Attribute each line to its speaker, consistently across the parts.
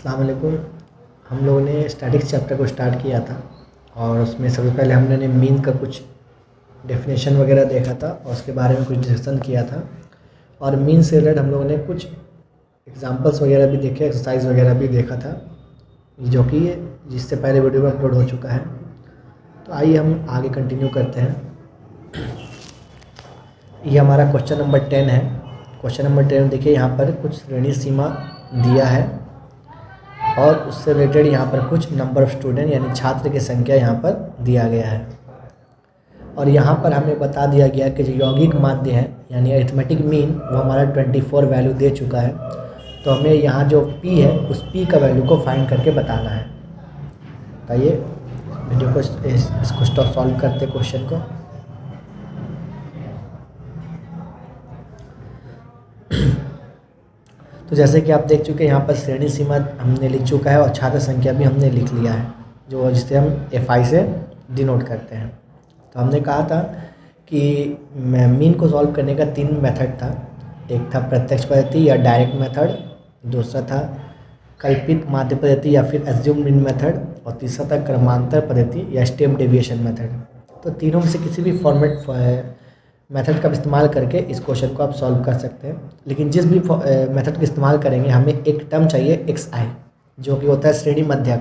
Speaker 1: अस्सलाम वालेकुम। हम लोगों ने स्टैटिक्स चैप्टर को स्टार्ट किया था और उसमें सबसे पहले हमने मीन का कुछ डेफिनेशन वगैरह देखा था और उसके बारे में कुछ डिस्कशन किया था। और मीन से रिलेटेड हम लोगों ने कुछ एग्जांपल्स वगैरह भी देखे, एक्सरसाइज वगैरह भी देखा था, जो कि जिससे पहले वीडियो में अपलोड हो चुका है। तो आइए हम आगे कंटिन्यू करते हैं। ये हमारा क्वेश्चन नंबर 10 है। क्वेश्चन नंबर 10 देखिए, यहाँ पर कुछ श्रेणी सीमा दिया है और उससे रिलेटेड यहाँ पर कुछ नंबर ऑफ़ स्टूडेंट यानी छात्र की संख्या यहाँ पर दिया गया है। और यहाँ पर हमें बता दिया गया कि जो यौगिक माध्य है यानी अरिथमेटिक मीन वो हमारा 24 वैल्यू दे चुका है। तो हमें यहाँ जो p है उस p का वैल्यू को फाइंड करके बताना है। तो आइए वीडियो को इसको सॉल्व करते क्वेश्चन को। तो जैसे कि आप देख चुके हैं, यहाँ पर श्रेणी सीमा हमने लिख चुका है और छात्र संख्या भी हमने लिख लिया है, जो जिसे हम FI से डिनोट करते हैं। तो हमने कहा था कि मीन को सॉल्व करने का 3 मेथड था। एक था प्रत्यक्ष पद्धति या डायरेक्ट मेथड, दूसरा था कल्पित माध्य पद्धति या फिर एज्यूम्ड मीन मेथड, और तीसरा था क्रमांतर पद्धति या स्टेप डेविएशन मेथड। तो तीनों में से किसी भी फॉर्मेट मेथड का इस्तेमाल करके इस क्वेश्चन को आप सॉल्व कर सकते हैं। लेकिन जिस भी मेथड का इस्तेमाल करेंगे हमें एक टर्म चाहिए xi, जो कि होता है श्रेणी मध्यक।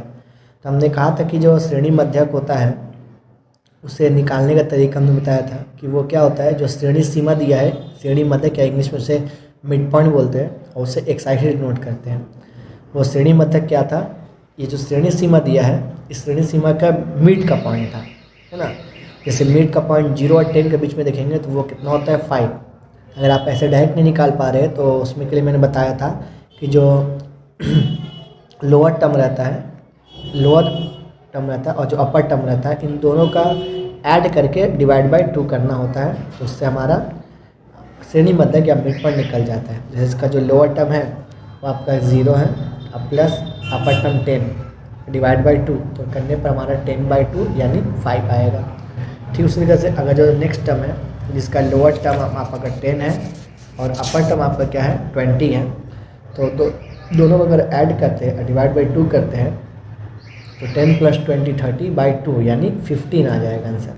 Speaker 1: तो हमने कहा था कि जो श्रेणी मध्यक होता है उसे निकालने का तरीका हमने बताया था कि वो क्या होता है। जो श्रेणी सीमा दिया है, श्रेणी मध्यक या इंग्लिश में उसे मिड पॉइंट बोलते हैं और उसे xi से डिनोट करते हैं। वो श्रेणी मध्यक क्या था, ये जो श्रेणी सीमा दिया है इस श्रेणी सीमा का मिड का पॉइंट था, है ना। जैसे मिड का पॉइंट 0 और 10 के बीच में देखेंगे तो वो कितना होता है 5। अगर आप ऐसे डायरेक्ट नहीं निकाल पा रहे तो उसमें के लिए मैंने बताया था कि जो लोअर टर्म रहता है और जो अपर टर्म रहता है, इन दोनों का ऐड करके डिवाइड बाय 2 करना होता है। तो उससे हमारा श्रेणी मध्यक या मिड पॉइंट निकल जाता है। जैसे इसका जो लोअर टर्म है वो आपका 0 है और plus upper term 10 divide by 2, तो करने पर हमारा 10/2 यानी 5 आएगा। ठीक उसी तरह से अगर जो नेक्स्ट टर्म है जिसका लोअर टर्म आपका 10 है और अपर टर्म आपका क्या है 20 है, तो दोनों को अगर ऐड करते हैं डिवाइड बाई 2 करते हैं तो 10 + 20 30/2 यानी 15 आ जाएगा आंसर।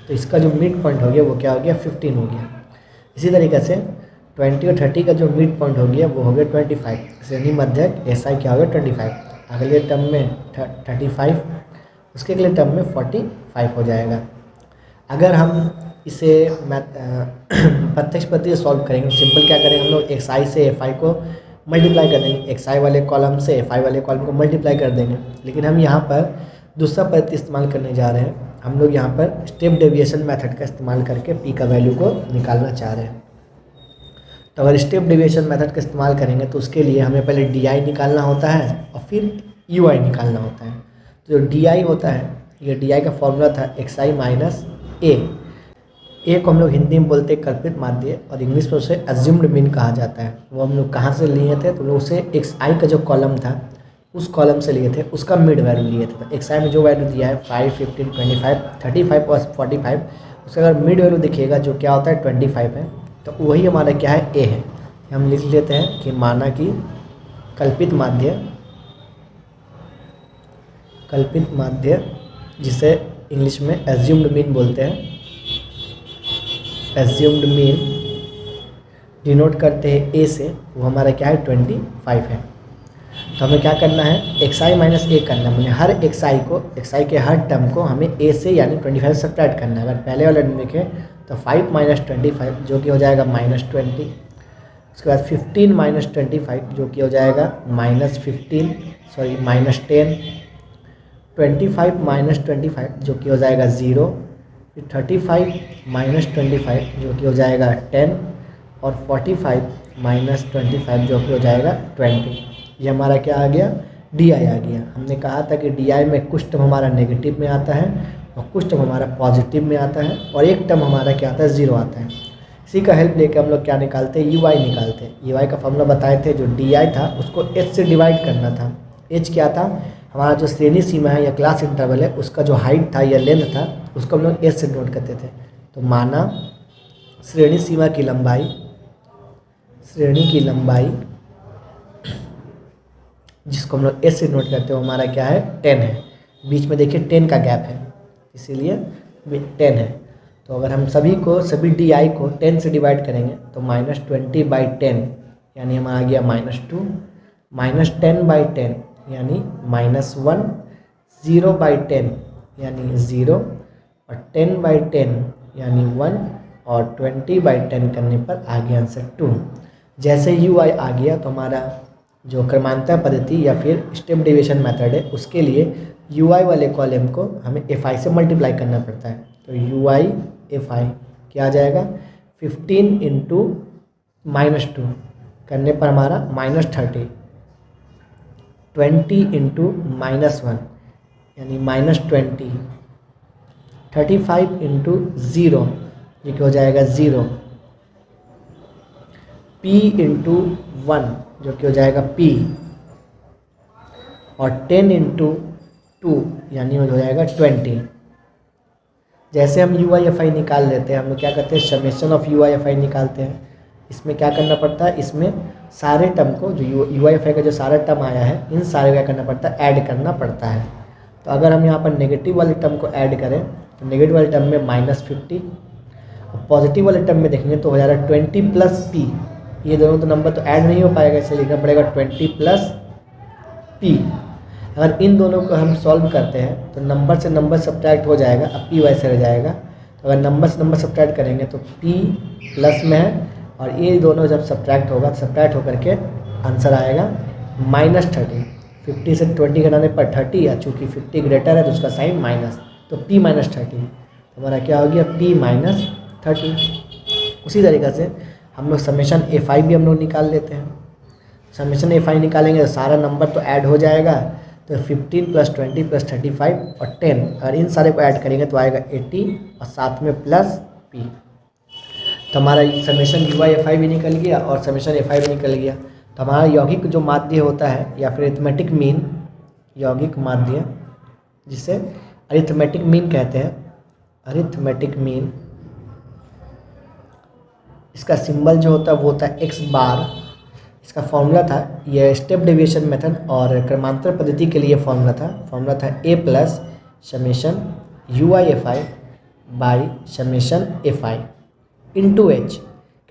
Speaker 1: तो इसका जो मिड पॉइंट हो गया वो क्या हो गया 15 हो गया। इसी तरीके से 20 और 30 का जो मिड पॉइंट हो गया वो हो गया 25। श्रेणी मध्यक SI क्या हो गया 25, अगले टर्म में 35, उसके अगले टर्म में 45 हो जाएगा। अगर हम इसे प्रत्यक्ष पद्धति से सॉल्व करेंगे, सिंपल क्या करेंगे हम लोग xi से FI को मल्टीप्लाई कर देंगे, xi वाले कॉलम से FI वाले कॉलम को मल्टीप्लाई कर देंगे। लेकिन हम यहाँ पर दूसरा पद्धति इस्तेमाल करने जा रहे हैं। हम लोग यहाँ पर स्टेप डेविएशन मेथड का इस्तेमाल करके p का वैल्यू को निकालना चाह रहे हैं। तो अगर स्टेप डेविएशन मेथड का इस्तेमाल करेंगे तो उसके लिए हमें पहले DI निकालना होता है और फिर UI निकालना होता है। तो जो DI होता है, ये DI का फॉर्मूला था xi - a को हम लोग हिंदी में बोलते हैं कल्पित माध्य और इंग्लिश में उसे एज्यूम्ड मीन कहा जाता है। वो हम लोग कहाँ से लिए थे, तो उसे xi का जो कॉलम था उस कॉलम से लिए थे, उसका मिड वैल्यू लिए थे। तो xi में जो वैल्यू दिया है 5, 15, 25, 35 और 45, उसका अगर मिड वैल्यू दिखेगा जो क्या होता है 25 है, तो वही हमारा क्या है a है। हम लिख लेते हैं कि माना कि कल्पित माध्य जिसे इंग्लिश में एज्यूम्ड मीन बोलते हैं, एज्यूम्ड मीन डिनोट करते हैं a से, वो हमारा क्या है 25 है। तो हमें क्या करना है xi - a करना है, मैंने हर xi के हर टर्म को हमें a से यानी 25 से सब्ट्रैक्ट करना है। अगर पहले वाला देखें तो 5 - 25 जो कि हो जाएगा -20, उसके बाद 15 - 25 जो कि हो जाएगा -10, 25 - 25 जो कि हो जाएगा 0, फिर 35 - 25 जो कि हो जाएगा 10 और 45 - 25 जो कि हो जाएगा 20। ये हमारा क्या आ गया DI आ गया। हमने कहा था कि DI में कुछ टर्म हमारा नेगेटिव में आता है और कुछ टर्म हमारा पॉजिटिव में आता है और एक टर्म हमारा क्या आता है 0 आता है। इसी का हेल्प लेकर हम लोग क्या निकालते हैं UI निकालते हैं। UI का फॉर्मूला बताए थे, जो DI था उसको H से डिवाइड करना था। H क्या था, हमारा जो श्रेणी सीमा है या क्लास इंटरवल है उसका जो हाइट था या लेंथ था उसको हम लोग S से नोट करते थे। तो माना श्रेणी सीमा की लंबाई जिसको हम लोग एस से नोट करते हैं, वो हमारा क्या है 10 है। बीच में देखिए 10 का गैप है, इसीलिए 10 है। तो अगर हम सभी डी आई को 10 से डिवाइड करेंगे तो -20/10 यानी हमारा आ गया -2, -10/10 यानी -1, 0/10 यानी 0, और 10/10 यानी 1, और 20/10 करने पर आ गया आंसर 2। जैसे UI आ गया तो हमारा जो क्रमांतर पद्धति या फिर स्टेप डेविएशन मेथड है, उसके लिए UI वाले कॉलम को हमें FI से मल्टीप्लाई करना पड़ता है। तो UI FI क्या आ जाएगा, 15 इंटू -2 करने पर हमारा -30, 20 इंटू -1 यानी -20, 35 इंटू 0 ये क्या हो जाएगा 0, P इंटू 1 जो कि हो जाएगा P, और 10 इंटू 2 यानी हो जाएगा 20। जैसे हम UIFI निकाल लेते हैं, हम लोग क्या करते हैं समेशन ऑफ UIFI निकालते हैं। इसमें क्या करना पड़ता है, इसमें सारे टर्म को जो UIFI का जो सारा टर्म आया है, इन सारे क्या करना पड़ता है, ऐड करना पड़ता है। तो अगर हम यहाँ पर नेगेटिव वाले टर्म को ऐड करें तो नेगेटिव वाले टर्म में -50, और पॉजिटिव वाले टर्म में देखेंगे तो हो जाएगा 20 + P। ये दोनों तो नंबर तो ऐड नहीं हो पाएगा, इसलिए लिखना पड़ेगा 20 + P। अगर इन दोनों को हम सॉल्व करते हैं तो नंबर से नंबर सब्ट्रैक्ट हो जाएगा, अब P वैसे रह जाएगा। तो अगर नंबर से नंबर सब्ट्रैक्ट करेंगे तो P प्लस में है, और ये दोनों जब सब्ट्रैक्ट होगा, सब्ट्रैक्ट होकर के आंसर आएगा -30। 50 से 20 घटाने पर 30, या चूँकि 50 ग्रेटर है तो उसका साइन माइनस, तो P -30 हमारा क्या हो गया, P -30। उसी तरीक़े से हम लोग समेशन FI भी हम लोग निकाल लेते हैं। समेशन FI निकालेंगे तो सारा नंबर तो ऐड हो जाएगा, तो 15 + 20 + 35 और 10, अगर इन सारे को ऐड करेंगे तो आएगा 80, और साथ में प्लस P। तो हमारा समेशन UIFI भी निकल गया और समेशन FI भी निकल गया। तो हमारा यौगिक जो माध्य होता है, या फिर अरिथमेटिक मीन, यौगिक माध्य जिसे अरिथमेटिक मीन कहते हैं, अरिथमेटिक मीन, इसका सिंबल जो होता है वो होता है x बार। इसका फॉर्मूला था, ये स्टेप डेविएशन मेथड और क्रमांतर पद्धति के लिए फॉर्मूला था A + summation UIFI by summation FI into H।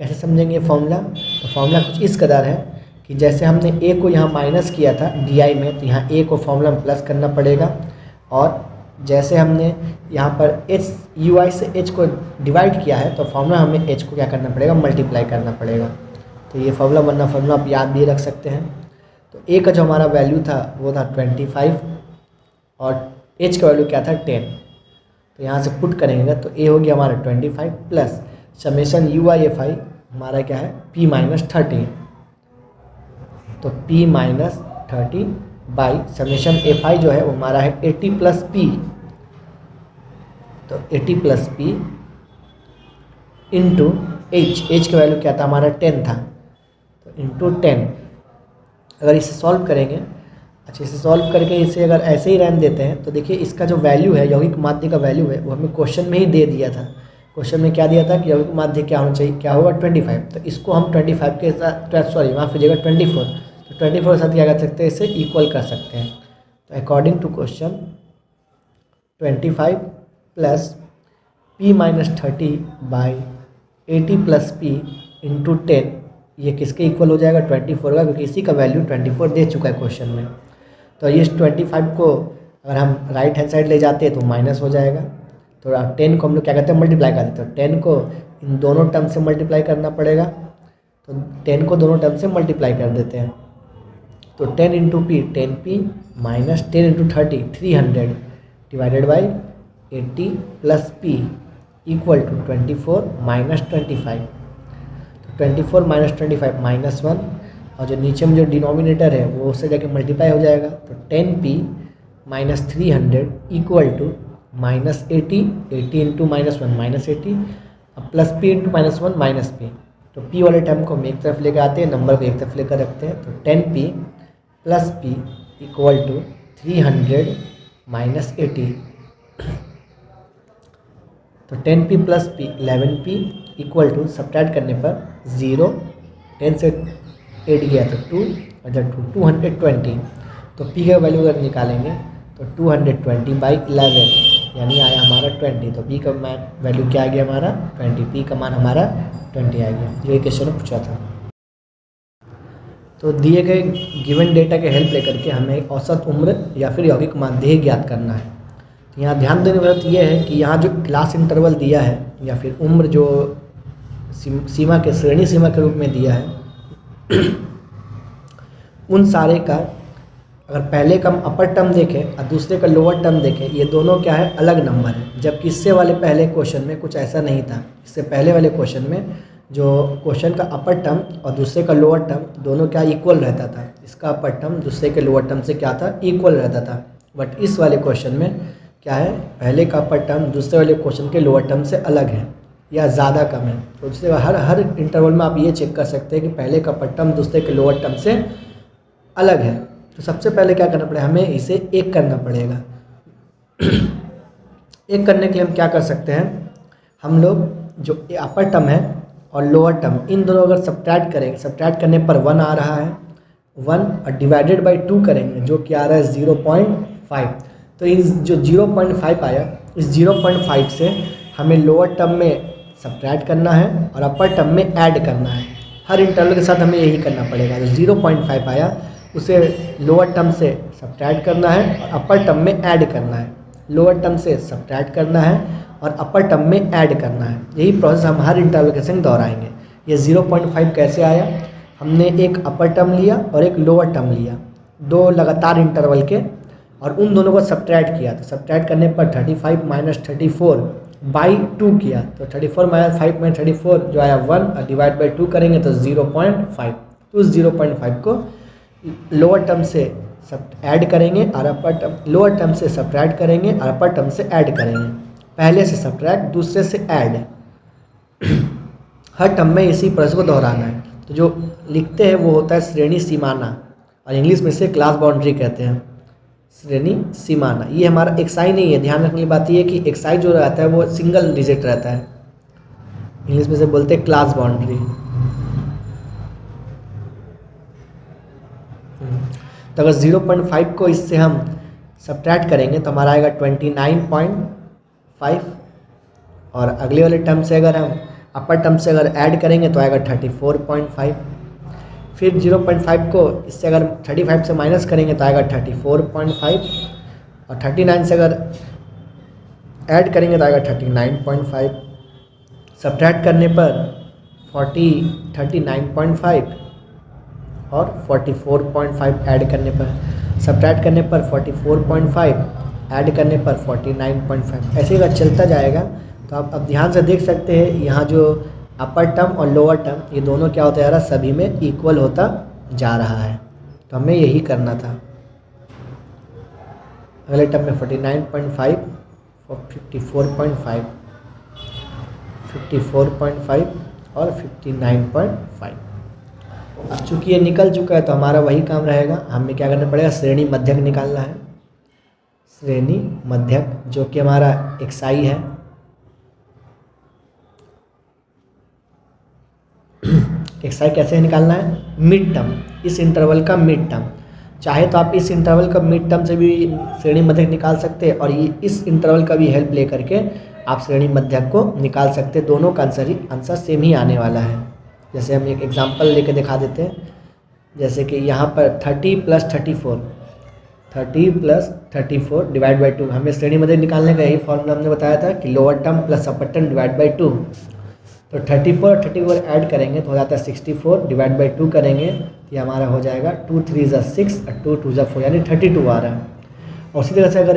Speaker 1: कैसे समझेंगे फॉर्मूला, तो फॉर्मूला कुछ इस कदर है कि जैसे हमने A को यहाँ माइनस किया था DI में, तो यहाँ A को फॉर्मूला में प्लस करना पड़ेगा, और जैसे हमने यहाँ पर UI से H को डिवाइड किया है तो फॉर्मूला हमें H को क्या करना पड़ेगा, मल्टीप्लाई करना पड़ेगा। तो ये फॉर्मूला वरना फॉर्मूला आप याद भी रख सकते हैं। तो A का जो हमारा वैल्यू था वो था 25, और H का वैल्यू क्या था 10। तो यहाँ से पुट करेंगे तो A हो गया हमारा 25 प्लस समेशन UIFI हमारा क्या है P -30, तो P -30 बाई समेशन FI जो है वो हमारा है 80 + P। तो 80 + P इंटू H का वैल्यू क्या था हमारा 10 था, तो इंटू 10। अगर इसे सॉल्व करेंगे, अच्छा इसे सॉल्व करके इसे अगर ऐसे ही रहने देते हैं तो देखिए इसका जो वैल्यू है, यौगिक माध्य का वैल्यू है, वो हमें क्वेश्चन में ही दे दिया था। क्वेश्चन में क्या दिया था कि यौगिक माध्य क्या होना चाहिए, क्या होगा 25। तो इसको हम 25 के साथ, सॉरी माफ़ कीजिएगा 24, तो 24 के साथ क्या कर सकते हैं, इसे इक्वल कर सकते हैं। तो according to question 25 plus P -30 by 80 + P into 10, ये किसके इक्वल हो जाएगा 24 का, क्योंकि इसी का वैल्यू 24 दे चुका है क्वेश्चन में। तो ये 25 को अगर हम राइट हैंड साइड ले जाते हैं तो माइनस हो जाएगा, तो 10 को हम लोग क्या करते हैं मल्टीप्लाई कर देते हैं। तो 10 को इन दोनों टर्म से मल्टीप्लाई करना पड़ेगा, तो 10 को दोनों टर्म से मल्टीप्लाई कर देते हैं। तो 10 into P 10P minus 10 into 30 300 divided by 80 + P equal to 24 - 25। तो 24 - 25 -1, और जो नीचे में जो डिनोमिनेटर है वो उससे जाके मल्टीप्लाई हो जाएगा। तो 10P - 300 इक्वल टू -80, 80 इंटू -1 -80, अब प्लस P इंटू -1 -P। तो P वाले टर्म को हम एक तरफ लेकर आते हैं, नंबर को एक तरफ लेकर रखते हैं। तो 10P + P इक्वल टू 300 - 80। तो 10P + P 11P equal to subtract करने पर 0, 10 से 8 गया तो 2, और जब 2 220, तो p का वैल्यू अगर निकालेंगे तो 220/11 यानी आया हमारा 20। तो p का वैल्यू क्या आ गया हमारा 20, p का मान हमारा 20 आ गया, जो ये क्वेश्चन में पूछा था। तो दिए गए गिवन डेटा के हेल्प लेकर के हमें औसत उम्र या फिर यौगिक माध्य ज्ञात करना है। तो यहाँ ध्यान देने वाली बात यह है कि यहाँ जो क्लास इंटरवल दिया है या फिर उम्र जो सीमा के श्रेणी सीमा के रूप में दिया है उन सारे का अगर पहले का हम अपर टर्म देखें और दूसरे का लोअर टर्म देखें, ये दोनों क्या है अलग नंबर है, जबकि इससे वाले पहले क्वेश्चन में कुछ ऐसा नहीं था। इससे पहले वाले क्वेश्चन में जो क्वेश्चन का अपर टर्म और दूसरे का लोअर टर्म दोनों क्या इक्वल रहता था, इसका अपर टर्म दूसरे के लोअर टर्म से क्या था इक्वल रहता था। बट इस वाले क्वेश्चन में क्या है, पहले का अपर टर्म दूसरे वाले क्वेश्चन के लोअर टर्म से अलग है या ज़्यादा कम है। तो इससे हर इंटरवल में आप ये चेक कर सकते हैं कि पहले का अपर टर्म दूसरे के लोअर टर्म से अलग है। तो सबसे पहले क्या करना पड़ेगा, हमें इसे एक करना पड़ेगा। एक करने के लिए हम क्या कर सकते हैं, हम लोग जो अपर टर्म है और लोअर टर्म इन दोनों अगर सब्ट्रैक्ट करेंगे, सब्ट्रैक्ट करने पर 1 आ रहा है 1 और डिवाइडेड बाई 2 करेंगे जो कि आ रहा है 0.5। तो इस जो 0.5 आया, इस 0.5 से हमें लोअर टर्म में सब्ट्रैक्ट करना है और अपर टर्म में ऐड करना है। हर इंटरवल के साथ हमें यही करना पड़ेगा। जो 0.5 आया उसे लोअर टर्म से सब्ट्रैक्ट करना है और अपर टर्म में ऐड करना है, लोअर टर्म से सब्ट्रैक्ट करना है और अपर टर्म में ऐड करना है। यही प्रोसेस हम हर इंटरवल के संग दोहराएंगे। ये 0.5 कैसे आया, हमने एक अपर टर्म लिया और एक लोअर टर्म लिया, दो लगातार इंटरवल के, और उन दोनों को सब्ट्रैक्ट किया। तो सब्ट्रैक्ट करने पर 35 माइनस 34/2 किया। तो 34 माइनस 5 माइनस 34 जो आया 1 और डिवाइड बाई 2 करेंगे तो 0.5। तो उस 0.5 को लोअर टर्म से सब ऐड करेंगे और अपर टर्म, लोअर टर्म से सब्ट्रैक्ट करेंगे और अपर टर्म से ऐड करेंगे। पहले से सब्ट्रैक्ट दूसरे से ऐड, हर टर्म में इसी प्रोसेस को दोहराना है। तो जो लिखते हैं वो होता है श्रेणी सीमाना, और इंग्लिश में से क्लास बाउंड्री कहते हैं, श्रेणी सीमाना। ये हमारा एक्साई नहीं है। ध्यान रखने की बात ये है कि एक्साई जो रहता है वो सिंगल डिजिट रहता है, इंग्लिश में से बोलते हैं क्लास बाउंड्री। तो अगर 0.5 को इससे हम सब्ट्रैक्ट करेंगे तो हमारा आएगा 29.5, और अगले वाले टर्म से अगर हम अपर टर्म से अगर ऐड करेंगे तो आएगा 34.5। फिर 0.5 को इससे अगर 35 से माइनस करेंगे तो आएगा 34.5, और 39 से अगर ऐड करेंगे तो आएगा 39.5। सब्ट्रैक्ट करने पर 39.5 और 44.5 ऐड करने पर, सब्ट्रैक्ट करने पर 44.5 ऐड करने पर 49.5। ऐसे ही चलता जाएगा। तो आप अब ध्यान से देख सकते हैं यहाँ जो अपर टर्म और लोअर टर्म ये दोनों क्या होता जा रहा है, सभी में इक्वल होता जा रहा है। तो हमें यही करना था। अगले टर्म में 49.5 और 54.5, 54.5 और 59.5। अब चूँकि ये निकल चुका है तो हमारा वही काम रहेगा, हमें क्या करना पड़ेगा, श्रेणी मध्यक निकालना है। श्रेणी मध्यक जो कि हमारा एक्साई है। एक्साई कैसे निकालना है, मिड टर्म, इस इंटरवल का मिड टर्म। चाहे तो आप इस इंटरवल का मिड टर्म से भी श्रेणी मध्यक निकाल सकते हैं, और ये इस इंटरवल का भी हेल्प ले करके आप श्रेणी मध्यक को निकाल सकते हैं। दोनों का आंसर सेम ही आने वाला है। जैसे हम एक एग्जांपल लेके दिखा देते हैं। जैसे कि यहाँ पर 30 + 34, 30 + 34 डिवाइड बाई 2, हमें श्रेणी मध्यक निकालने का यही फॉर्मूला हमने बताया था कि lower term plus upper term divide by 2। तो 34 ऐड करेंगे तो हो जाता है 64, डिवाइड बाई 2 करेंगे तो ये हमारा हो जाएगा 2 3 = 6 और 2 2 = 4, यानी 32 आ रहा है। और उसी तरह से अगर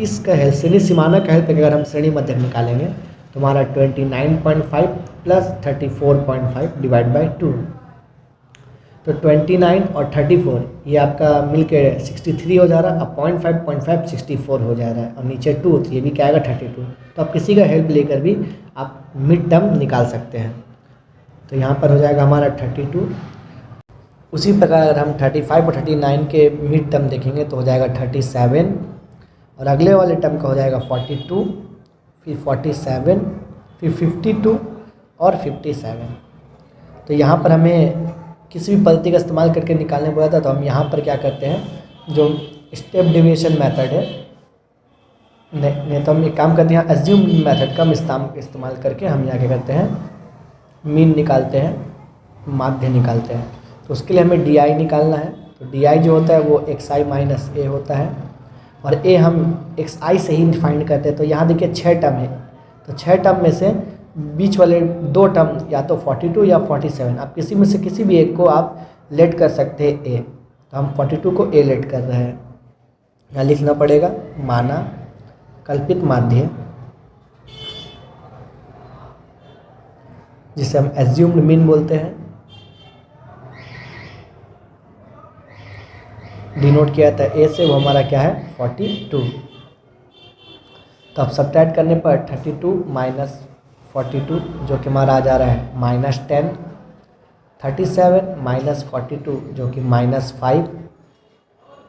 Speaker 1: इसका हेल्प, श्रेणी सीमाना का हेल्प अगर हम श्रेणी मध्यक निकालेंगे तो हमारा 29.5 + 34.5 डिवाइड बाई 2। तो 29 और 34 ये आपका मिलके 63 हो जा रहा है। अब 0.5 64 हो जा रहा है, और नीचे 2 तो ये भी क्या आएगा 32। तो आप किसी का हेल्प लेकर भी आप मिड टर्म निकाल सकते हैं। तो यहाँ पर हो जाएगा हमारा 32। उसी प्रकार अगर हम 35 और 39 के मिड टर्म देखेंगे तो हो जाएगा 37, और अगले वाले टर्म का हो जाएगा 42, फिर 47, फिर 52 और 57। तो यहाँ पर हमें किसी भी पद्धति का इस्तेमाल करके निकालने पड़ा था। तो हम यहाँ पर क्या करते हैं, जो स्टेप डेविएशन मेथड है, नहीं तो हम एक काम करते हैं, एज्यूम मेथड का हम इस्तेमाल करके हम यहाँ क्या करते हैं, मीन निकालते हैं, माध्य निकालते हैं। तो उसके लिए हमें डी आई निकालना है। तो डी आई जो होता है वो एक्स आई माइनस ए होता है, और ए हम एक्स आई से ही डिफाइन करते हैं। तो यहाँ देखिए 6 टर्म है, तो 6 टर्म में से बीच वाले 2 टर्म या तो 42 या 47, आप किसी में से किसी भी एक को आप लेट कर सकते हैं ए। तो हम 42 को ए लेट कर रहे हैं। यहाँ लिखना पड़ेगा माना कल्पित माध्य, जिसे हम एज्यूम्ड मीन बोलते हैं, डिनोट किया था ए से, वो हमारा क्या है 42। तो अब सब्ट्रैक्ट करने पर 32 माइनस 42 जो कि हमारा आ जा रहा है -10, 37 माइनस 42 जो कि -5,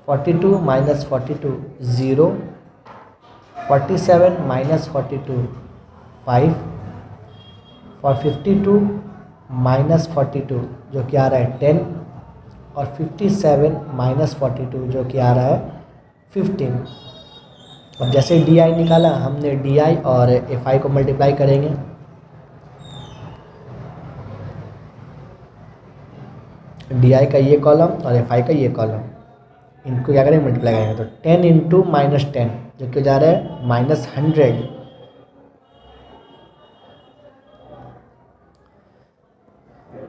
Speaker 1: 42 माइनस 42 0, 47 माइनस 42 5, और 52 माइनस 42 जो कि आ रहा है 10, और 57 माइनस 42 जो कि आ रहा है 15। अब जैसे डी आई निकाला हमने, डी आई और एफ आई को मल्टीप्लाई करेंगे। डी आई का ये कॉलम और एफ आई का ये कॉलम, इनको क्या करेंगे, मल्टीप्लाई करेंगे। तो 10 इंटू माइनस 10 जो कि जा रहा है -100,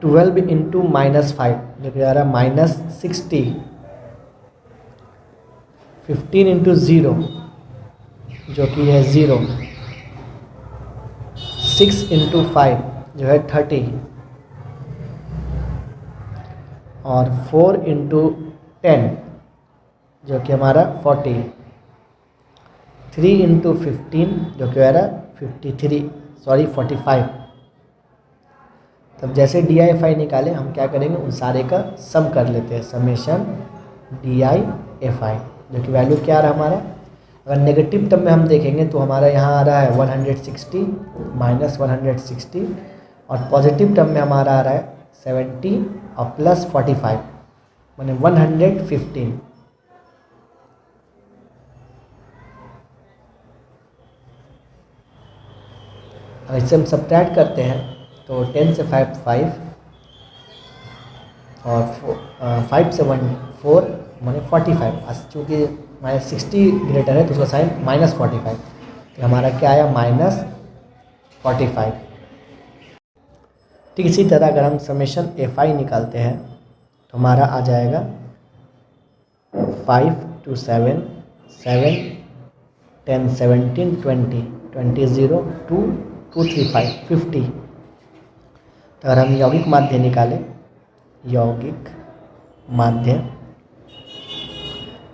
Speaker 1: 12 इंटू -5 जो कि जा रहा है -60, 15 इंटू 0 जो कि है 0, 6 इंटू 5 जो है 30, और 4 इंटू 10 जो कि हमारा 40, 3 इंटू 15 जो कि हमारा 45। तब जैसे डी आई एफ आई निकाले हम क्या करेंगे, उन सारे का सम कर लेते हैं, summation D I F I, जो कि वैल्यू क्या आ रहा है हमारा। अगर नेगेटिव टर्म में हम देखेंगे तो हमारा यहाँ आ रहा है 160 माइनस 160, और पॉजिटिव टर्म में हमारा आ रहा है 70 और प्लस 45 माने 115। अगर इससे हम सब्ट्रैक्ट करते हैं तो 10 से 5 और 5 से 1 4 माने 45। चूँकि -60 ग्रेटर है तो उसका साइन -45, तो हमारा क्या आया -45। ठीक इसी तरह अगर हम समेशन एफ आई निकालते हैं तो हमारा आ जाएगा 5 to 7 7 10 17 20 20 0 2 2 3 5 50। तो अगर हम यौगिक माध्य निकालें, यौगिक माध्य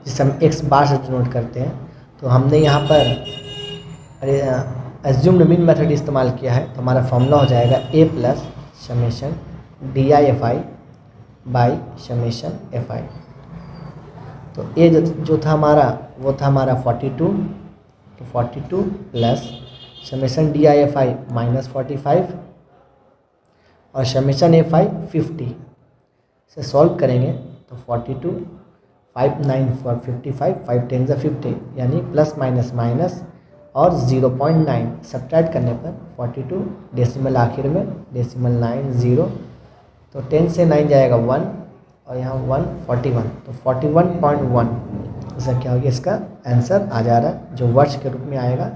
Speaker 1: जिसे हम x बार से डिनोट करते हैं, तो हमने यहाँ पर एज्यूम्ड मीन मेथड इस्तेमाल किया है। तो हमारा फॉर्मूला हो जाएगा a plus summation D I F I by summation F I. तो ए जो था हमारा वो था हमारा 42, तो 42 plus summation D I F I -45 और समेशन एफ आई 50 से सॉल्व करेंगे तो 42 5 9 4 55 5 10 से 50 यानी प्लस माइनस माइनस और 0.9 सब्ट्रैक्ट करने पर 42 डेसिमल आखिर में डेसिमल 9 0, तो 10 से 9 जाएगा 1 और यहाँ 1 41, तो 41.1 ऐसा क्या हो गया, इसका आंसर आ जा रहा है जो वर्ष के रूप में आएगा।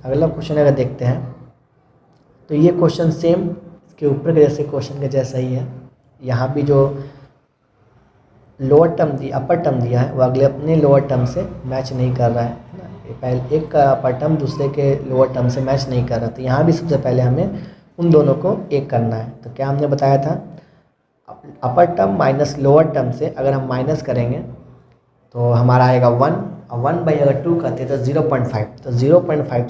Speaker 1: अगला क्वेश्चन अगर देखते हैं तो ये क्वेश्चन सेम के ऊपर के जैसे क्वेश्चन के जैसा ही है। यहाँ भी जो लोअर टर्म दिया अपर टर्म दिया है वो अगले अपने लोअर टर्म से मैच नहीं कर रहा है ना, पहले एक का अपर टर्म दूसरे के लोअर टर्म से मैच नहीं कर रहा। तो यहाँ भी सबसे पहले हमें उन दोनों को एक करना है। तो क्या हमने बताया था, अपर टर्म माइनस लोअर टर्म से अगर हम माइनस करेंगे तो हमारा आएगा 1, और 1 बाई अगर 2 करते तो 0.5, तो 0.5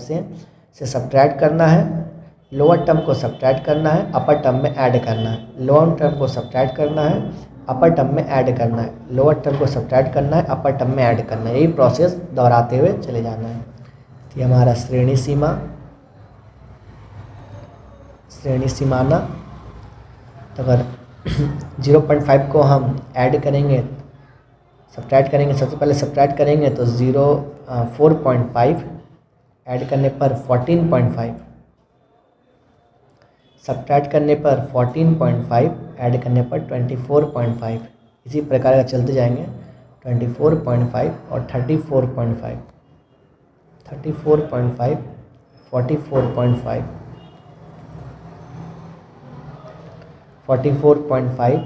Speaker 1: से सब्ट्रैक्ट करना है, लोअर टर्म को सब्ट्रैक्ट करना है, अपर टर्म में ऐड करना है, लोअर टर्म को सब्ट्रैक्ट करना है, अपर टर्म में ऐड करना है, लोअर टर्म को सब्ट्रैक्ट करना है, अपर टर्म में ऐड करना है, यही प्रोसेस दोहराते हुए चले जाना है। तो ये हमारा श्रेणी सीमाना। तो अगर 0.5 को हम ऐड करेंगे सब्ट्रैक्ट करेंगे, सबसे पहले सब्ट्रैक्ट करेंगे तो 4.5 ऐड करने पर 14.5, सब्ट्रैक्ट करने पर 14.5 ऐड करने पर 24.5, इसी प्रकार का चलते जाएंगे। 24.5 और 34.5, 34.5, 44.5, 44.5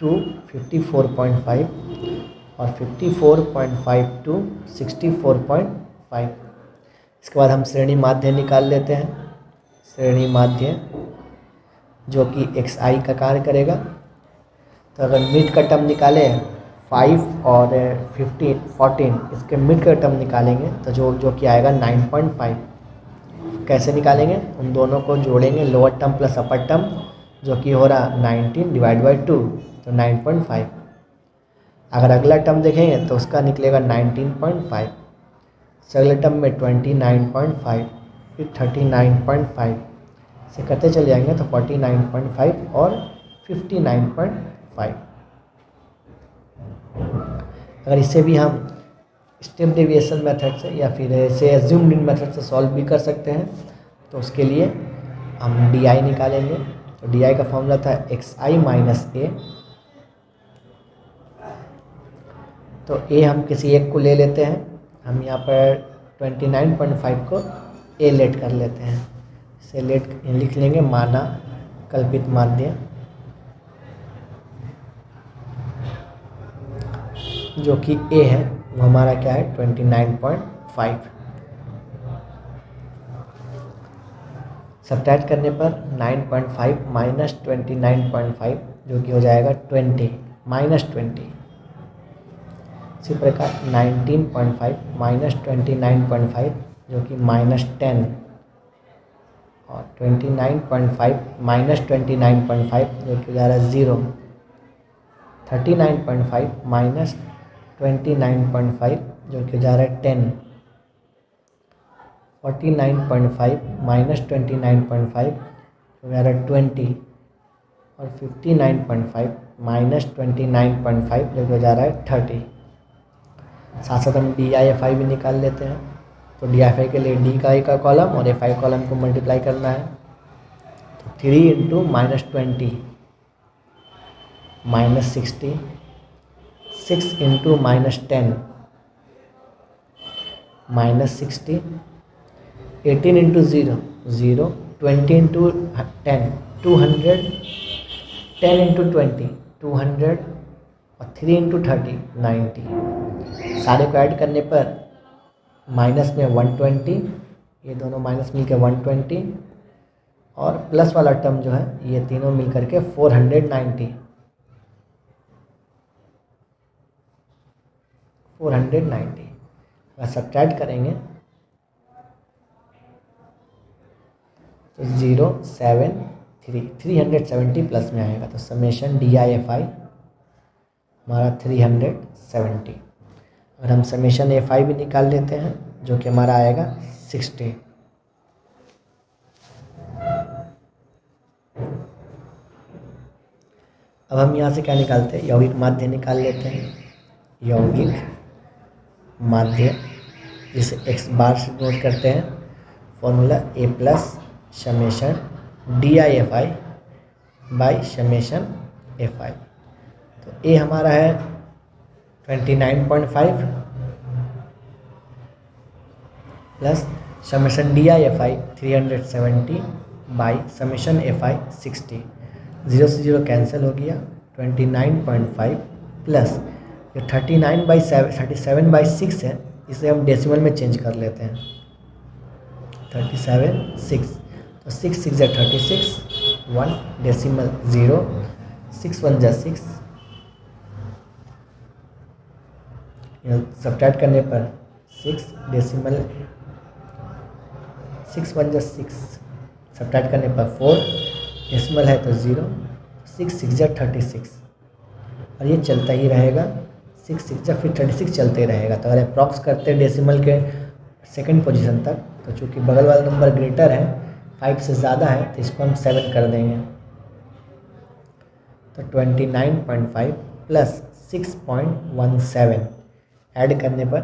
Speaker 1: टू 54.5 और 54.5 टू 64.5। इसके बाद हम श्रेणी माध्य निकाल लेते हैं। श्रेणी माध्य जो कि xi का कार्य करेगा। तो अगर मिड का टर्म निकाले 5 और 14, इसके मिड का टर्म निकालेंगे तो जो कि आएगा 9.5। कैसे निकालेंगे? उन दोनों को जोड़ेंगे, लोअर टर्म प्लस अपर टर्म, जो कि हो रहा 19 डिवाइड बाई 2, तो 9.5। अगर अगला टर्म देखेंगे तो उसका निकलेगा 19.5, अगले टर्म में 29.5, फिर 39.5, से करते चले जाएंगे तो 49.5 और 59.5। अगर इसे भी हम स्टेप डेविएशन मेथड से या फिर ऐसे एज्यूम्ड मेथड से सॉल्व भी कर सकते हैं, तो उसके लिए हम डी आई निकालेंगे। तो डी आई का फॉर्मूला था xi माइनस ए। तो ए हम किसी एक को ले लेते हैं, हम यहाँ पर 29.5 को ए लेट कर लेते हैं, इसे लेट लिख लेंगे माना कल्पित माध्य, जो कि ए है, वो हमारा क्या है 29.5। सब्ट्रैक्ट करने पर 9.5 माइनस 29.5, जो कि हो जाएगा 20 माइनस 20। इसी प्रकार 19.5 माइनस 29.5, जो कि माइनस 10, और 29.5 माइनस 29.5, जो कि हो जा रहा है 0। 39.5 माइनस 29.5, जो कि हो जा रहा है 10। 49.5 माइनस 29.5, हो जा रहा है 20, और 59.5 माइनस 29.5, जो कि हो जा रहा है 30। साथ साथ हम डी आई एफ आई भी निकाल लेते हैं। तो डी आई एफ आई के लिए डी का कॉलम और एफ आई कॉलम को मल्टीप्लाई करना है। तो 3 into minus 20 minus 60, 6 into minus 10 minus 60, 18 into 0 0, 20 into 10 200, 10 into 20 200, और 3 इंटू 30 90। सारे को ऐड करने पर माइनस में 120, ये दोनों माइनस मिलकर 120, और प्लस वाला टर्म जो है ये तीनों मिल करके 490। 490 अगर सब्ट्रैक्ट करेंगे तो 370 प्लस में आएगा। तो summation D I F I हमारा 370। अगर हम समेशन एफ आई भी निकाल लेते हैं, जो कि हमारा आएगा 60। अब हम यहाँ से क्या निकालते हैं? यौगिक माध्य निकाल लेते हैं। यौगिक माध्य जिसे x बार से नोट करते हैं, formula a plus summation D I F I by summation F I. तो a हमारा है 29.5 plus summation D I F I 370 by summation F I 60। 0 से 0 कैंसिल हो गया। 29.5 प्लस जो 37/6 है, इसे हम डेसिमल में चेंज कर लेते हैं। 37/6, तो 6 6 जा 36, 1 डेसिमल 0, 6 1 जा 6, सब्ट्रैक्ट करने पर 6 डेसिमल 6 1 जा 6, सब्ट्रैक्ट करने पर 4 डेसिमल है तो 0, 6 6 जा 36, और ये चलता ही रहेगा। 6 6 जा फिर 36 चलते रहेगा। तो अगर अप्रॉक्स करते हैं डेसिमल के सेकंड पोजीशन तक, तो चूँकि बगल वाला नंबर ग्रेटर है, 5 से ज़्यादा है, तो इसको हम 7 कर देंगे। तो 29.5 प्लस 6.17 ऐड करने पर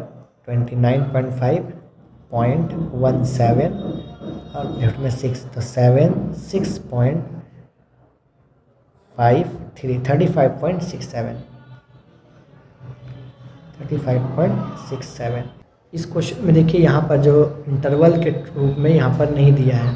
Speaker 1: 29.5.17 और लेफ्ट में 6 तो 7 6.53 35.67 इस क्वेश्चन में देखिए यहाँ पर जो इंटरवल के रूप में यहाँ पर नहीं दिया है,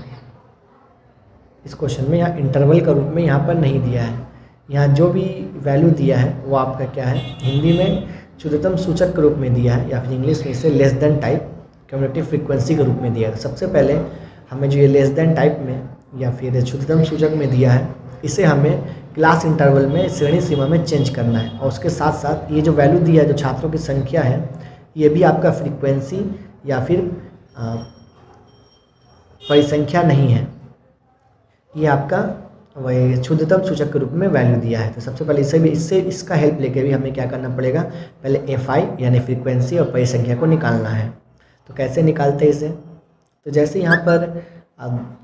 Speaker 1: इस क्वेश्चन में यहाँ इंटरवल का रूप में यहाँ पर नहीं दिया है। यहाँ जो भी वैल्यू दिया है वो आपका क्या है, हिंदी में शुद्धतम सूचक के रूप में दिया है या फिर इंग्लिश में इसे less than type community frequency के रूप में दिया है। सबसे पहले हमें जो ये लेस देन टाइप में या फिर शुद्धतम सूचक में दिया है, इसे हमें क्लास इंटरवल में श्रेणी सीमा में चेंज करना है। और उसके साथ साथ ये जो वैल्यू दिया है, जो छात्रों की संख्या है, ये भी आपका फ्रीक्वेंसी या फिर परिसंख्या नहीं है, ये आपका वही शुद्धतम सूचक के रूप में वैल्यू दिया है। तो सबसे पहले इसका हेल्प लेके भी हमें क्या करना पड़ेगा, पहले FI यानी फ्रीक्वेंसी और परिसंख्या को निकालना है। तो कैसे निकालते हैं इसे, तो जैसे यहाँ पर अब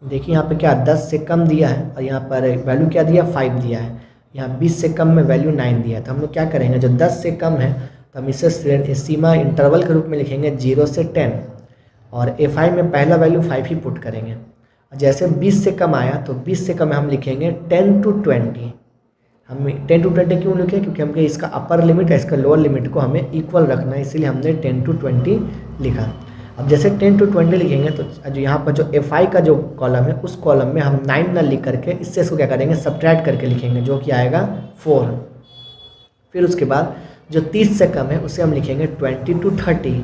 Speaker 1: देखिए यहाँ पे क्या 10 से कम दिया है और यहाँ पर वैल्यू क्या दिया 5 दिया है, यहाँ 20 से कम में वैल्यू 9 दिया है। तो हम लोग क्या करेंगे, जो 10 से कम है तो हम इसे सीमा इंटरवल के रूप में लिखेंगे 0 से 10 और FI में पहला वैल्यू 5 ही पुट करेंगे। जैसे 20 से कम आया तो 20 से कम हम लिखेंगे 10 to 20। हम 10 to 20 क्यों लिखे, क्योंकि हमको इसका अपर लिमिट है इसका लोअर लिमिट को हमें इक्वल रखना है, इसीलिए हमने 10 to 20 लिखा। अब जैसे 10 to 20 लिखेंगे तो जो यहाँ पर जो FI का जो कॉलम है उस कॉलम में हम 9 ना लिख करके इससे इसको क्या करेंगे, सब्ट्रैक्ट करके लिखेंगे, जो कि आएगा 4। फिर उसके बाद जो 30 से कम है उसे हम लिखेंगे 20 to 30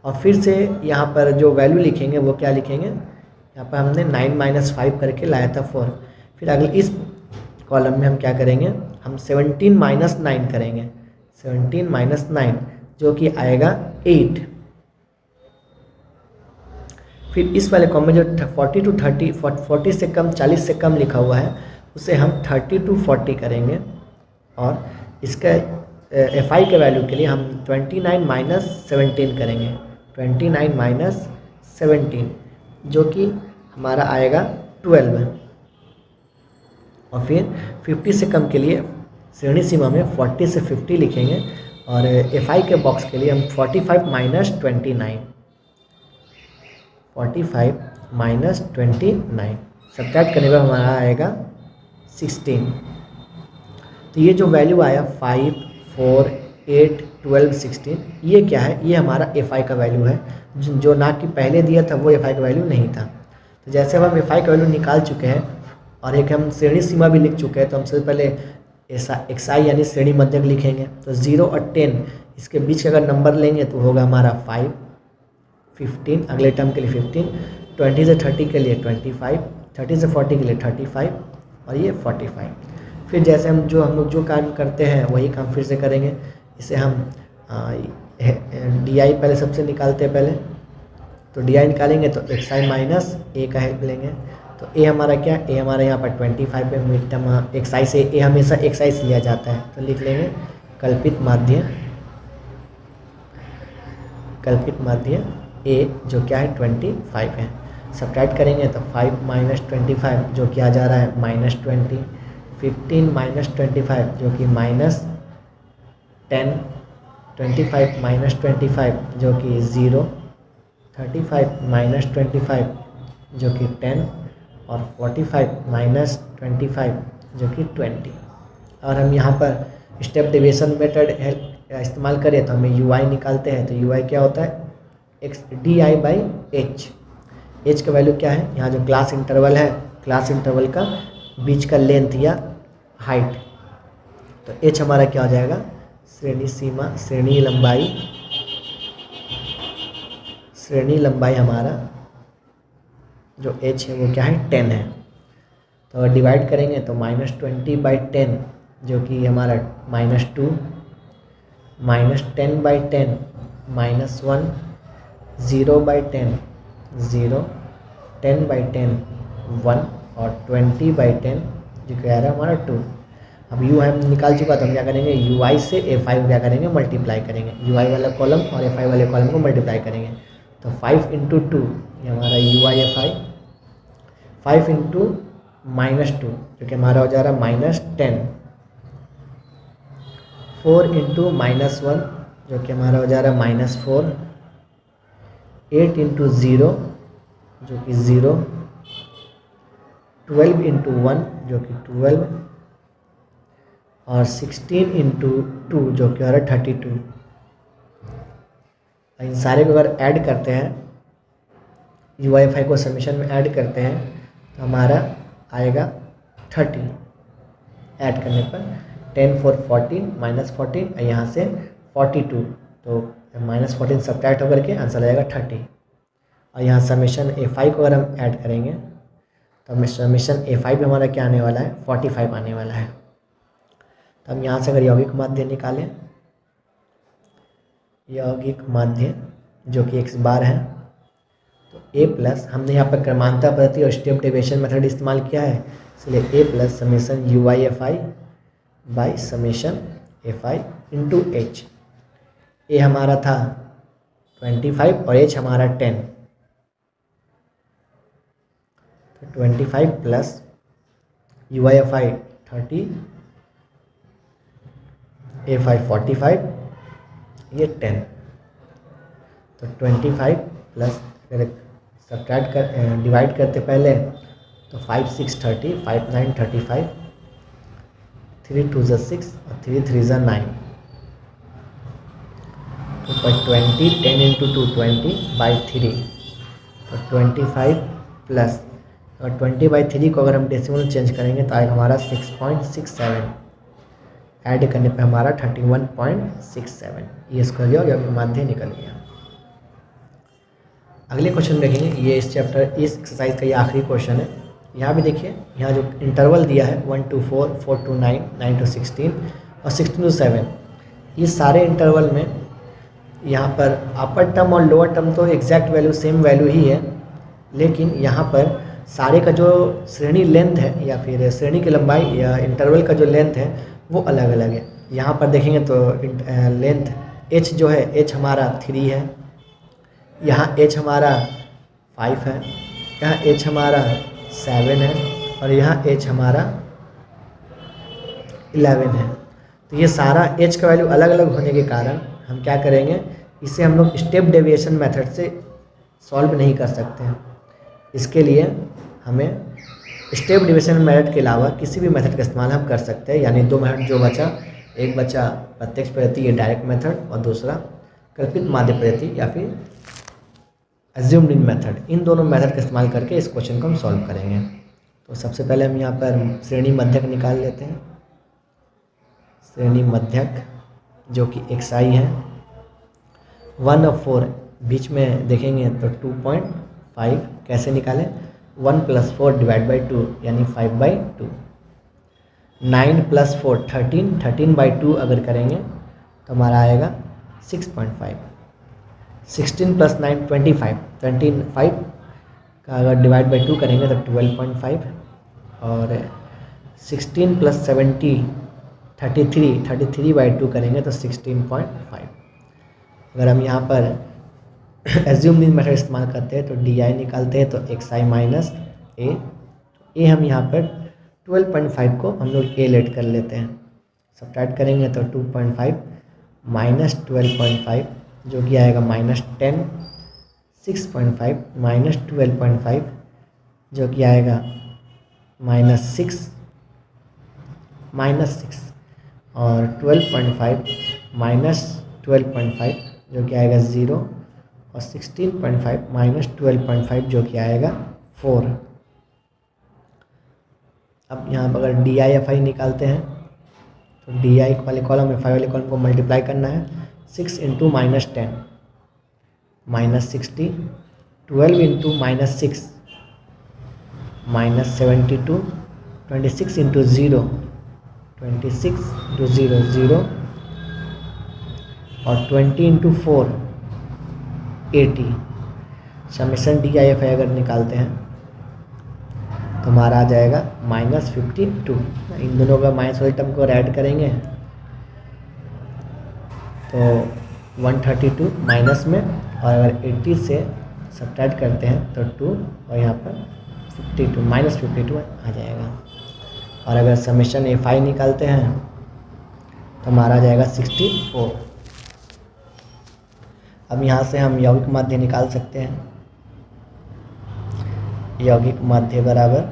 Speaker 1: और फिर से यहाँ पर जो वैल्यू लिखेंगे वो क्या लिखेंगे, यहाँ पर हमने 9 - 5 करके लाया था 4। फिर अगले इस कॉलम में हम क्या करेंगे, हम 17 - 9 करेंगे, 17 - 9 जो कि आएगा 8। फिर इस वाले कॉलम में जो 40 to 30 40 से कम 40 से कम लिखा हुआ है उसे हम 30 to 40 करेंगे और इसका FI के वैल्यू के लिए हम 29 - 17 करेंगे, 29 - 17 जो कि हमारा आएगा 12। और फिर 50 से कम के लिए श्रेणी सीमा में 40 से 50 लिखेंगे और FI के बॉक्स के लिए हम 45 - 29 सब्ट्रैक्ट करने पर हमारा आएगा 16। तो ये जो वैल्यू आया 5, 4, 8, 12, 16 ये क्या है, ये हमारा FI का वैल्यू है, जो ना कि पहले दिया था वो FI का वैल्यू नहीं था। तो जैसे अब हम FI का वैल्यू निकाल चुके हैं और एक हम श्रेणी सीमा भी लिख चुके हैं, तो हम सबसे पहले XI यानी श्रेणी मध्यक लिखेंगे। तो 0 और 10 इसके बीच का अगर नंबर लेंगे तो होगा हमारा 5, 15 अगले टर्म के लिए 15, 20 से 30 के लिए 25, 30 से 40 के लिए 35 और ये 45। फिर जैसे हम लोग जो काम करते हैं वही काम फिर से करेंगे। इसे हम DI पहले सबसे निकालते हैं पहले, तो DI निकालेंगे तो XI माइनस A का हेल्प लेंगे। तो A हमारा क्या, A हमारा यहाँ पर 25 पे मिड टर्म, XI से A हमेशा XI से लिया जाता है, तो लिख लेंगे कल्पित माध्य A जो क्या है 25 है। सब्ट्रैक्ट करेंगे तो 5 - 25 जो कि आ जा रहा है -20, 15 - 25 जो कि -10, 25 - 25 जो कि 0, 35 - 25 जो कि 10 और 45 - 25 जो कि 20। और हम यहाँ पर स्टेप डेविएशन मेथड इस्तेमाल करें तो हमें UI निकालते हैं। तो UI क्या होता है, DI/H। H का वैल्यू क्या है, यहाँ जो क्लास इंटरवल है, क्लास इंटरवल का बीच का लेंथ या हाइट। तो H हमारा क्या हो जाएगा, श्रेणी लंबाई हमारा जो H है वो क्या है 10 है। तो डिवाइड करेंगे तो -20/10 जो कि हमारा -2, -10/10 -1, 0/10 0, 10/10 1 और 20/10 जो कि आ रहा है हमारा 2। अब U हम निकाल चुका, तो हम क्या करेंगे, UI से FI को क्या करेंगे, मल्टीप्लाई करेंगे। UI वाला कॉलम और FI वाले कॉलम को मल्टीप्लाई करेंगे। तो 5 × 2 ये हमारा UI/FI, 5 × -2 जो कि हमारा हो जा रहा है -10, 4 इंटू -1 जो कि हमारा हो जा रहा है -4, 8 इंटू 0 जो कि 0, 12 इंटू 1 जो कि 12, और 16 इंटू 2 जो कि हो रहा है 32। इन सारे को अगर ऐड करते हैं, UI/FI को समीशन में ऐड करते हैं तो हमारा आएगा 30। ऐड करने पर 10 4 14 -14 और यहाँ से 42, तो -14 सब्ट्रैक्ट होकर के आंसर आएगा 30। और यहाँ समीशन A5 को अगर हम ऐड करेंगे तो हमें समीशन A5 भी हमारा क्या आने वाला है, 45 आने वाला है। तो हम यहाँ से अगर यौगिक माध्य निकालें, यौगिक माध्य जो कि x बार है, तो A प्लस, हमने यहाँ पर क्रमांकता पद्धति और स्टेप डेविएशन मेथड इस्तेमाल किया है, इसलिए A plus summation UI/FI by summation FI into H। A हमारा था 25 और H हमारा 10, तो 25 प्लस UI/FI 30, A5 45, ये 10, तो 25 प्लस अगर सब्ट्रैक्ट कर डिवाइड करते पहले तो 5 6 30, 5 9 35, 3 2 6 और 3 3 9, तो 20, 10 इंटू 2 20/3, तो 25 प्लस, और 20/3 को अगर हम डेसिमल चेंज करेंगे तो आएगा हमारा 6.67, ऐड करने पे हमारा 31.67। ये इसका जो यौगिक माध्य निकल गया। अगले क्वेश्चन देखेंगे, ये इस चैप्टर इस एक्सरसाइज का ये आखिरी क्वेश्चन है। यहाँ भी देखिए, यहाँ जो इंटरवल दिया है 1 to 4, 4 to 9, 9 to 16 और 16 to 7, ये सारे इंटरवल में यहाँ पर अपर टर्म और लोअर टर्म तो एग्जैक्ट वैल्यू सेम वैल्यू ही है, लेकिन यहाँ पर सारे का जो श्रेणी लेंथ है या फिर श्रेणी की लंबाई या इंटरवल का जो लेंथ है वो अलग अलग है। यहाँ पर देखेंगे तो लेंथ h जो है, h हमारा 3 है, यहाँ h हमारा 5 है, यहाँ h हमारा 7 है और यहाँ h हमारा 11 है। तो ये सारा h का वैल्यू अलग अलग होने के कारण हम क्या करेंगे, इसे हम लोग स्टेप डेविएशन मेथड से सॉल्व नहीं कर सकते हैं। इसके लिए हमें स्टेप डेविएशन मेथड के अलावा किसी भी मेथड का इस्तेमाल हम कर सकते हैं। यानी दो मेथड जो बचा, एक बचा प्रत्यक्ष पद्धति ये डायरेक्ट मेथड, और दूसरा कल्पित माध्य पद्धति या फिर अज्यूम्ड मेथड। इन दोनों मेथड का इस्तेमाल करके इस क्वेश्चन को हम सॉल्व करेंगे। तो सबसे पहले हम यहाँ पर श्रेणी मध्यक निकाल लेते हैं। श्रेणी मध्यक जो कि xi है, 1 और 4 बीच में देखेंगे तो 2.5 कैसे निकालें, 1 + 4 / 2 यानी 5/2, 9 + 4 13, 13/2 अगर करेंगे तो हमारा आएगा 6.5, 16 + 9 25, 25 का अगर डिवाइड बाई 2 करेंगे तो 12.5, और 16 + 70 33, 33/2 करेंगे तो 16.5। अगर हम यहाँ पर एज्यूम्ड मेथड इस्तेमाल करते हैं तो DI निकालते हैं तो xi माइनस a, a हम यहाँ पर 12.5 को हम लोग a लेट कर लेते हैं, सब्ट्रैक्ट करेंगे तो 2.5 माइनस 12.5 जो कि आएगा -10, 6.5 माइनस 12.5 जो कि आएगा -6, और 12.5 माइनस 12.5 जो कि आएगा 0, और 16.5 माइनस 12.5 जो कि आएगा 4। अब यहाँ पर अगर DI/FI निकालते हैं तो DI वाले कॉलम में FI वाले कॉलम को मल्टीप्लाई करना है, 6 इंटू -10 -60, 12 इंटू -6 -72, 26 इंटू 0 26 इंटू 0 0, और 20 इंटू 4 80। समेशन DI/FI अगर निकालते हैं तो हमारा आ जाएगा -52। इन दोनों का माइनस वाले टर्म को ऐड करेंगे तो 132 माइनस में, और अगर 80 से सब्ट्रैक्ट करते हैं तो 2, और यहाँ पर 52 -52 आ जाएगा। और अगर समेशन FI निकालते हैं तो हमारा आ जाएगा 64। अब यहाँ से हम यौगिक माध्य निकाल सकते हैं। यौगिक माध्य बराबर,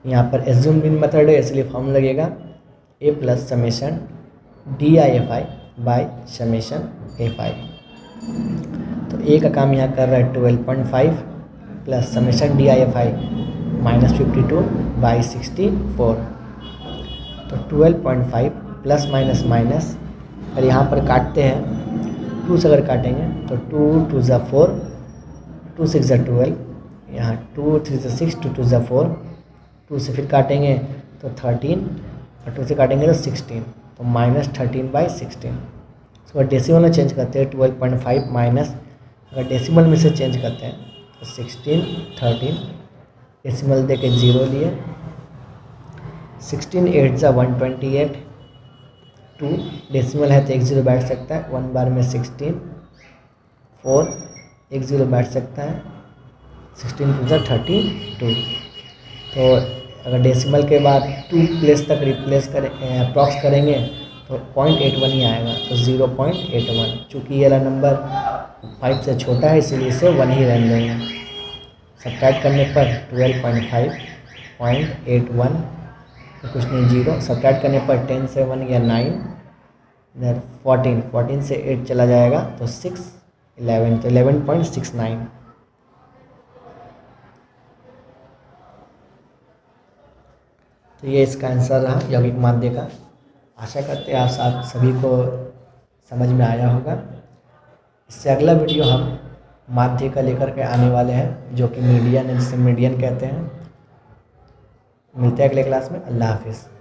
Speaker 1: यहाँ पर एज्यूम बिन मेथड है इसलिए फॉर्मूला लगेगा A plus summation DIFI by summation FI। तो ए का काम यहाँ कर रहा है 12.5 प्लस समेशन DIFI -52 बाई 64। तो 12.5 प्लस माइनस माइनस, और यहाँ पर काटते हैं 2 से अगर काटेंगे तो 2 2 ज़ा 4, 2 6 ज़ा 12, यहाँ 2 3 ज़ा 6, 2 2 ज़ा 4, 2 से फिर काटेंगे तो 13 और 2 से काटेंगे तो 16, तो -13/16। उसके बाद डेसिमल में चेंज करते हैं 12.5 माइनस, अगर डेसिमल में से चेंज करते हैं तो 16 13, डेसिमल दे के 0 लिए, 16 8 ज़ा 128, 2 डेसिमल है तो 1 0 बैठ सकता है, 1 बार में 16, 4 1 0 बैठ सकता है, 16 2 ज़ा 32। तो अगर डेसिमल के बाद 2 प्लेस तक रिप्लेस करें अप्रॉक्स करेंगे तो 0.81 ही आएगा, तो 0.81। चूँकि ये वाला नंबर 5 से छोटा है इसीलिए इसे 1 ही रहने देंगे। सब्ट्रैक्ट करने पर 12.5 0.81 तो कुछ नहीं 0, सब्ट्रैक्ट करने पर 10 से 1 या 9, इधर 14 से 8 चला जाएगा तो 6 11, तो 11.69। तो ये इसका आंसर रहा यौगिक माध्य का। आशा करते हैं आप सभी को समझ में आया होगा। इससे अगला वीडियो हम माध्य का लेकर के आने वाले हैं, जो कि मीडियन है, जिसे मीडियन कहते हैं। मिलते हैं अगले क्लास में। अल्लाह हाफिज़।